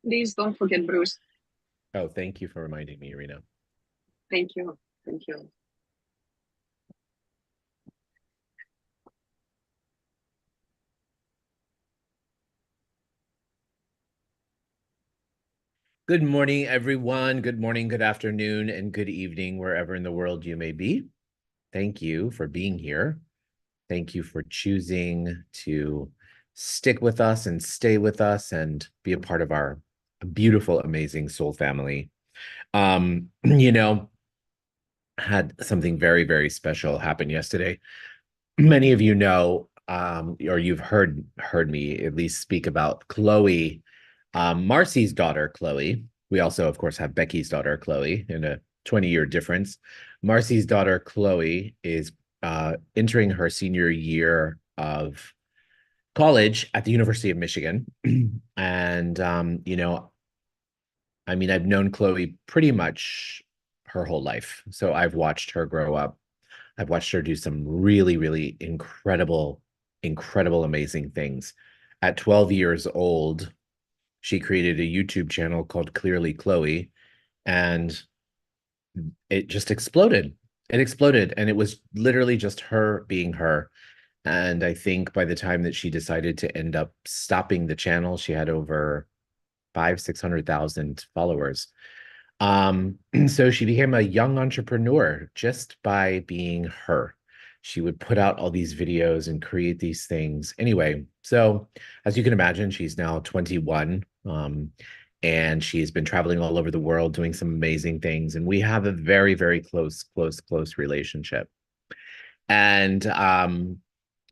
Please don't forget Bruce. Oh, thank you for reminding me, Irina. Thank you. Thank you. Good morning, everyone. Good morning, good afternoon, and good evening, wherever in the world you may be. Thank you for being here. Thank you for choosing to stick with us and stay with us and be a part of our beautiful, amazing soul family. You know, had something very, very special happen yesterday. Many of you know, or you've heard me at least speak about Chloe, Marcy's daughter, Chloe. We also, of course, have Becky's daughter, Chloe, in a 20-year difference. Marcy's daughter, Chloe, is entering her senior year of college at the University of Michigan. And, I mean, I've known Chloe pretty much her whole life. So I've watched her grow up. I've watched her do some really, really incredible, incredible, amazing things. At 12 years old, she created a YouTube channel called Clearly Chloe, and it just exploded. It exploded, and it was literally just her being her. And I think by the time that she decided to end up stopping the channel, she had over 600,000 followers. So she became a young entrepreneur just by being her. She would put out all these videos and create these things. Anyway, so as you can imagine, she's now 21. And she's been traveling all over the world doing some amazing things. And we have a very, very close relationship. And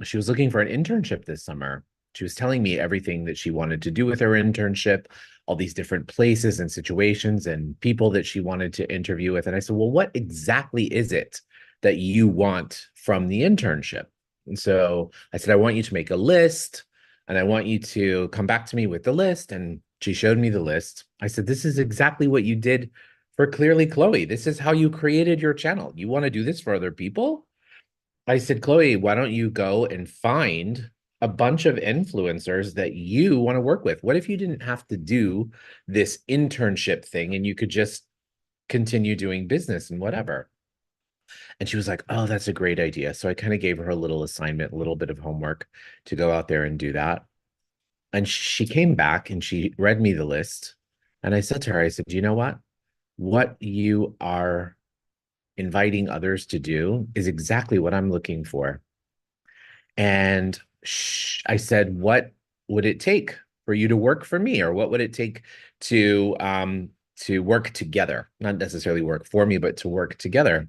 she was looking for an internship this summer. She was telling me everything that she wanted to do with her internship, all these different places and situations and people that she wanted to interview with. And I said, well, what exactly is it that you want from the internship? And so I said, I want you to make a list and I want you to come back to me with the list. And she showed me the list. I said, this is exactly what you did for Clearly Chloe. This is how you created your channel. You want to do this for other people? I said, Chloe, why don't you go and find a bunch of influencers that you want to work with? What if you didn't have to do this internship thing and you could just continue doing business and whatever? And she was like, oh, that's a great idea. So I kind of gave her a little assignment, a little bit of homework to go out there and do that. And she came back and she read me the list. And I said to her, I said, you know what? What you are inviting others to do is exactly what I'm looking for. And I said, what would it take for you to work for me? Or what would it take to work together? Not necessarily work for me, but to work together.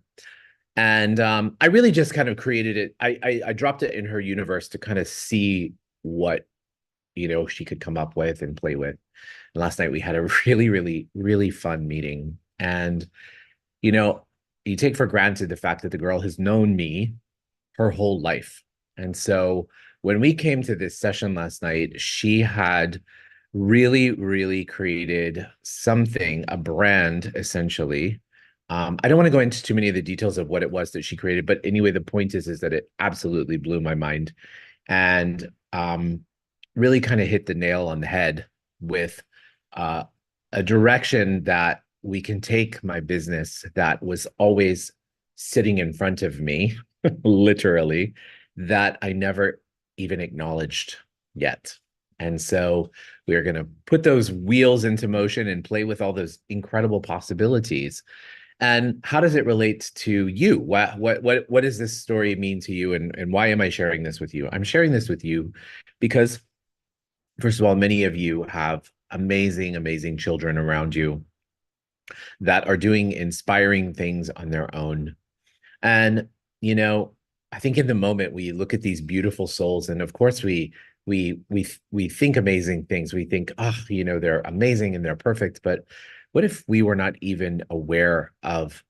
And I really just kind of created it. I dropped it in her universe to kind of see what she could come up with and play with. And last night we had a really fun meeting. And you know, you take for granted the fact that the girl has known me her whole life. And so when we came to this session last night, she had really created something, a brand essentially. I don't want to go into too many of the details of what it was that she created, but anyway, the point is that it absolutely blew my mind and really kind of hit the nail on the head with uh, a direction that we can take my business that was always sitting in front of me, literally, that I never even acknowledged yet. And so we are going to put those wheels into motion and play with all those incredible possibilities. And how does it relate to you? What does this story mean to you? And why am I sharing this with you? I'm sharing this with you because, first of all, many of you have amazing children around you that are doing inspiring things on their own. And, you know, I think in the moment we look at these beautiful souls, and of course we think amazing things. We think, oh, they're amazing and they're perfect. But what if we were not even aware of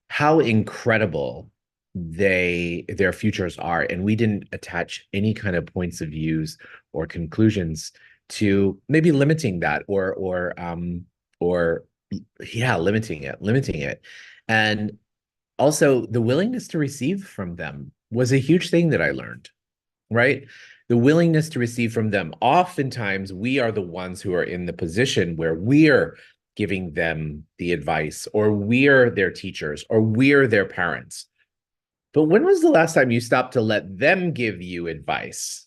how incredible their futures are, and we didn't attach any kind of points of views or conclusions to maybe limiting that or yeah, limiting it. And also the willingness to receive from them was a huge thing that I learned, right? the willingness to receive from them. Oftentimes, we are the ones who are in the position where we're giving them the advice, or we're their teachers, or we're their parents. But when was the last time you stopped to let them give you advice?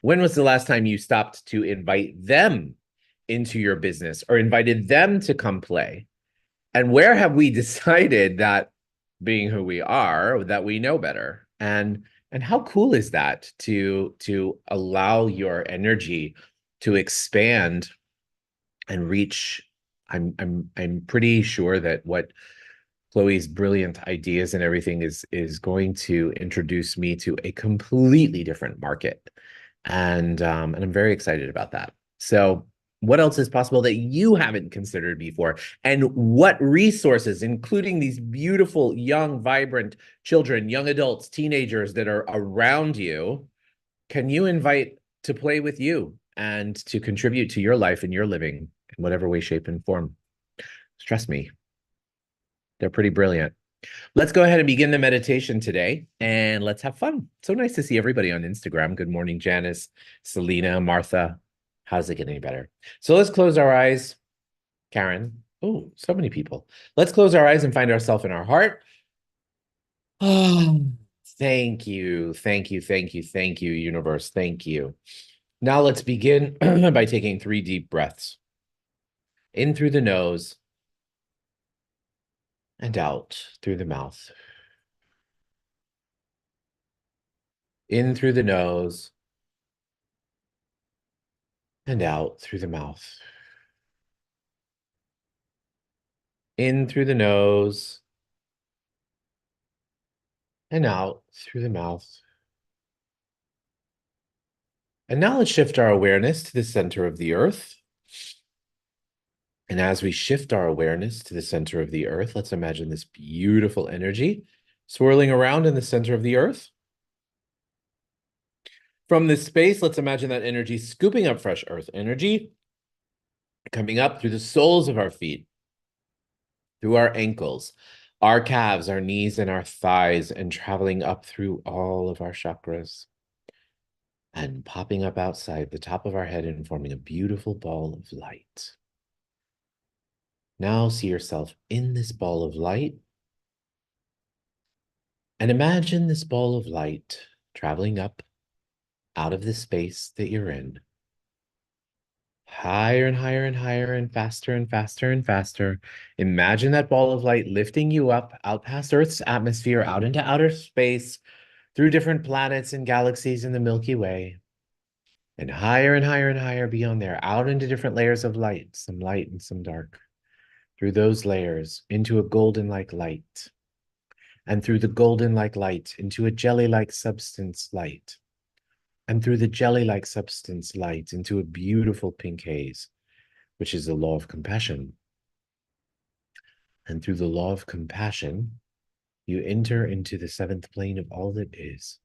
When was the last time you stopped to invite them into your business or invited them to come play? And where have we decided that, being who we are, that we know better? And how cool is that to allow your energy to expand and reach? I'm pretty sure that what Chloe's brilliant ideas and everything is going to introduce me to a completely different market. And I'm very excited about that. So what else is possible that you haven't considered before? And what resources, including these beautiful, young, vibrant children, young adults, teenagers that are around you, can you invite to play with you and to contribute to your life and your living in whatever way, shape, and form? Trust me, they're pretty brilliant. Let's go ahead and begin the meditation today, and let's have fun. So nice to see everybody on Instagram. Good morning, Janice, Selena, Martha. How's it getting any better? So let's close our eyes. Karen. Oh, so many people. Let's close our eyes and find ourselves in our heart. Oh, thank you. Thank you. Thank you. Thank you, universe. Thank you. Now let's begin by taking 3 deep breaths. In through the nose and out through the mouth. In through the nose and out through the mouth. In through the nose and out through the mouth. And now let's shift our awareness to the center of the earth. And as we shift our awareness to the center of the earth, let's imagine this beautiful energy swirling around in the center of the earth. From this space, let's imagine that energy scooping up fresh earth energy, coming up through the soles of our feet, through our ankles, our calves, our knees, and our thighs, and traveling up through all of our chakras, and popping up outside the top of our head and forming a beautiful ball of light. Now see yourself in this ball of light, and imagine this ball of light traveling up out of the space that you're in, higher and higher and higher and faster and faster and faster. Imagine that ball of light lifting you up out past Earth's atmosphere, out into outer space, through different planets and galaxies in the Milky Way, and higher and higher and higher beyond there, out into different layers of light and some dark, through those layers into a golden-like light, and through the golden-like light into a jelly-like substance light, and through the jelly-like substance light into a beautiful pink haze, which is the law of compassion. And through the law of compassion, you enter into the 7th plane of all that is,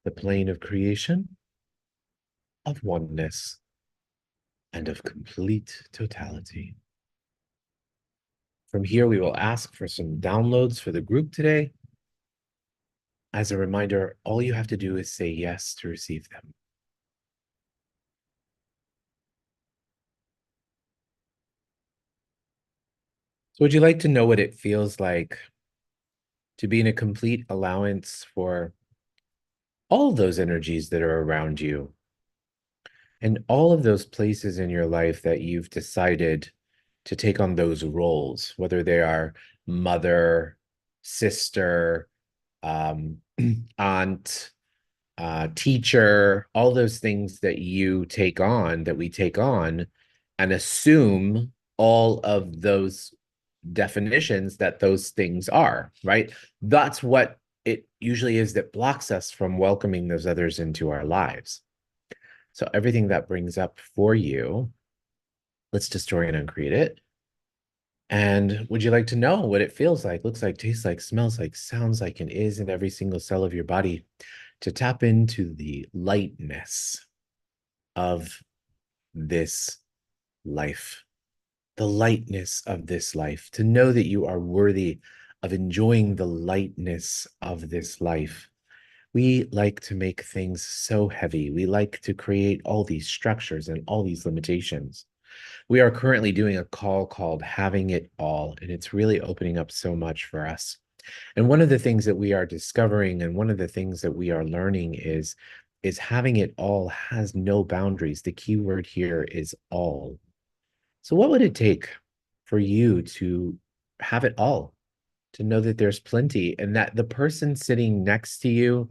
the plane of creation, of oneness, and of complete totality. From here, we will ask for some downloads for the group today. As a reminder, all you have to do is say yes to receive them. So would you like to know what it feels like to be in a complete allowance for all of those energies that are around you and all of those places in your life that you've decided to take on those roles, whether they are mother, sister, aunt, teacher, all those things that you take on, that we take on, and assume all of those definitions that those things are, right? That's what it usually is that blocks us from welcoming those others into our lives. So everything that brings up for you, let's destroy and uncreate it. And would you like to know what it feels like, looks like, tastes like, smells like, sounds like, and is in every single cell of your body to tap into the lightness of this life, the lightness of this life, to know that you are worthy of enjoying the lightness of this life, We like to make things so heavy. We like to create all these structures and all these limitations. We are currently doing a call called Having It All, and it's really opening up so much for us. And one of the things that we are discovering and one of the things that we are learning is having it all has no boundaries. The key word here is all. So what would it take for you to have it all? To know that there's plenty and that the person sitting next to you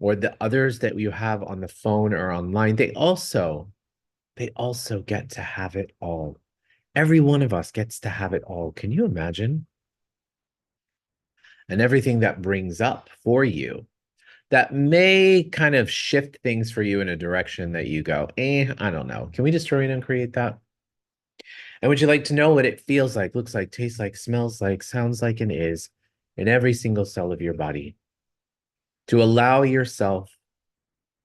or the others that you have on the phone or online, they also get to have it all. Every one of us gets to have it all. Can you imagine? And everything that brings up for you that may kind of shift things for you in a direction that you go, I don't know. Can we destroy and uncreate that? And would you like to know what it feels like, looks like, tastes like, smells like, sounds like, and is in every single cell of your body? To allow yourself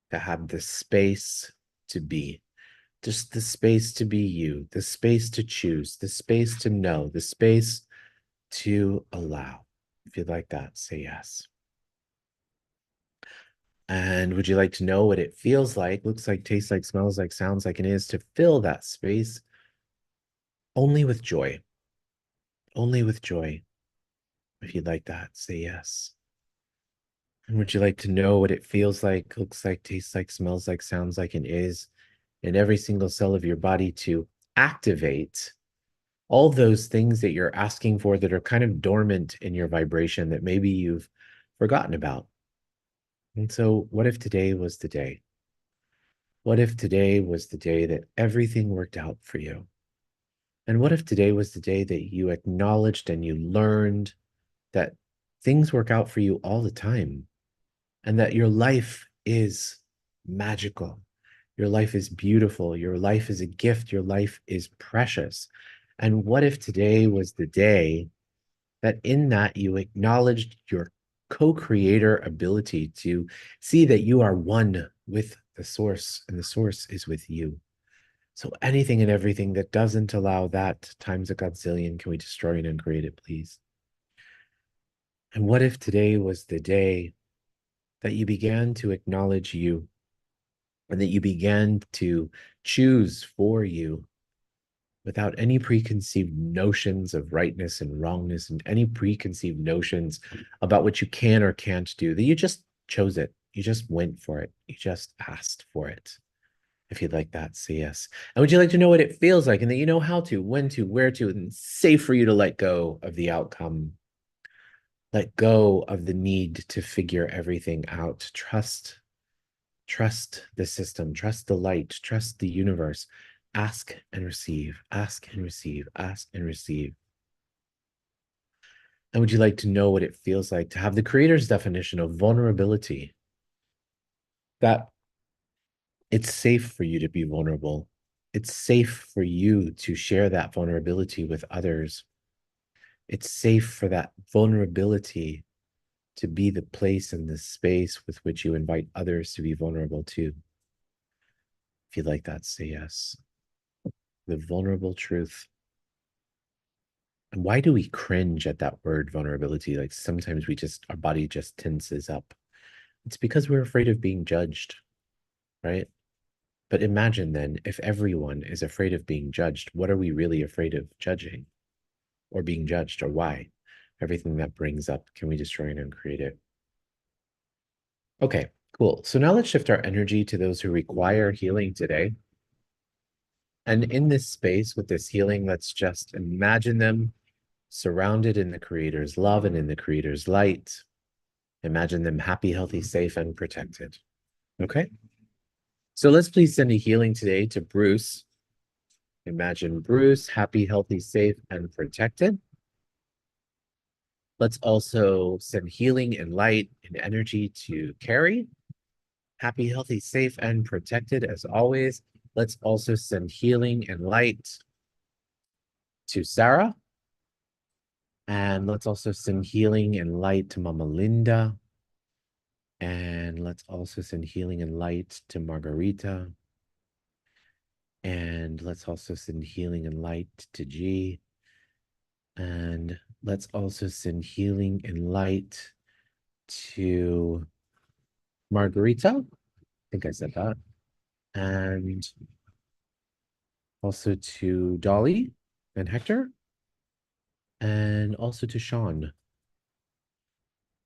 to have the space to be, just the space to be you, the space to choose, the space to know, the space to allow. If you'd like that, say yes. And would you like to know what it feels like, looks like, tastes like, smells like, sounds like, and is to fill that space only with joy? Only with joy. If you'd like that, say yes. And would you like to know what it feels like, looks like, tastes like, smells like, sounds like, and is in every single cell of your body to activate all those things that you're asking for that are kind of dormant in your vibration that maybe you've forgotten about? And so, what if today was the day? What if today was the day that everything worked out for you? And what if today was the day that you acknowledged and you learned that things work out for you all the time and that your life is magical? Your life is beautiful. Your life is a gift. Your life is precious. And what if today was the day that in that you acknowledged your co-creator ability to see that you are one with the source and the source is with you? So anything and everything that doesn't allow that times a godzillion, can we destroy it and create it, please? And what if today was the day that you began to acknowledge you and that you began to choose for you without any preconceived notions of rightness and wrongness and any preconceived notions about what you can or can't do, that you just chose it. You just went for it. You just asked for it. If you'd like that, say yes. And would you like to know what it feels like and that you know how to, when to, where to, and safe for you to let go of the outcome, let go of the need to figure everything out. Trust the system, trust the light, trust the universe. Ask and receive, ask and receive, ask and receive. And would you like to know what it feels like to have the creator's definition of vulnerability? That it's safe for you to be vulnerable. It's safe for you to share that vulnerability with others. It's safe for that vulnerability to be the place and the space with which you invite others to be vulnerable too. If you'd like that, say yes. The vulnerable truth. And why do we cringe at that word vulnerability? Like sometimes our body just tenses up. It's because we're afraid of being judged, right? But imagine then if everyone is afraid of being judged, what are we really afraid of judging or being judged or why? Everything that brings up, can we destroy and uncreate it? Okay, cool. So now let's shift our energy to those who require healing today. And in this space with this healing, let's just imagine them surrounded in the Creator's love and in the Creator's light. Imagine them happy, healthy, safe, and protected. Okay? So let's please send a healing today to Bruce. Imagine Bruce happy, healthy, safe, and protected. Let's also send healing and light and energy to Carrie. Happy, healthy, safe, and protected as always. Let's also send healing and light to Sarah. And let's also send healing and light to Mama Linda. And let's also send healing and light to Margarita. And let's also send healing and light to G. And let's also send healing and light to Margarita. I think I said that. And also to Dolly and Hector. And also to Sean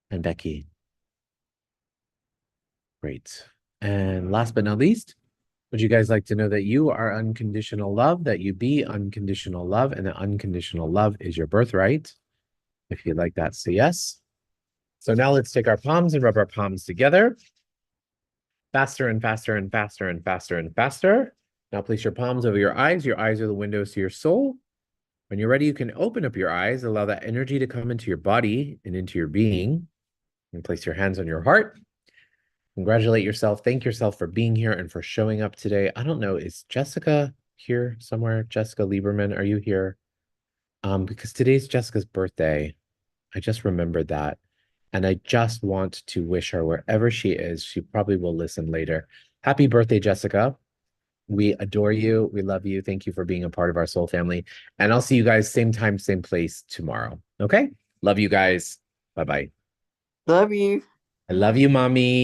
and Becky. Great. And last but not least, would you guys like to know that you are unconditional love, that you be unconditional love, and that unconditional love is your birthright? If you'd like that, say yes. So now let's take our palms and rub our palms together. Faster and faster and faster and faster and faster. Now place your palms over your eyes. Your eyes are the windows to your soul. When you're ready, you can open up your eyes, allow that energy to come into your body and into your being, and place your hands on your heart. Congratulate yourself. Thank yourself for being here and for showing up today. I don't know, is Jessica here somewhere? Jessica Lieberman, are you here? Because today's Jessica's birthday. I just remembered that. And I just want to wish her wherever she is. She probably will listen later. Happy birthday, Jessica. We adore you. We love you. Thank you for being a part of our soul family. And I'll see you guys same time, same place tomorrow. Okay? Love you guys. Bye-bye. Love you. I love you, mommy.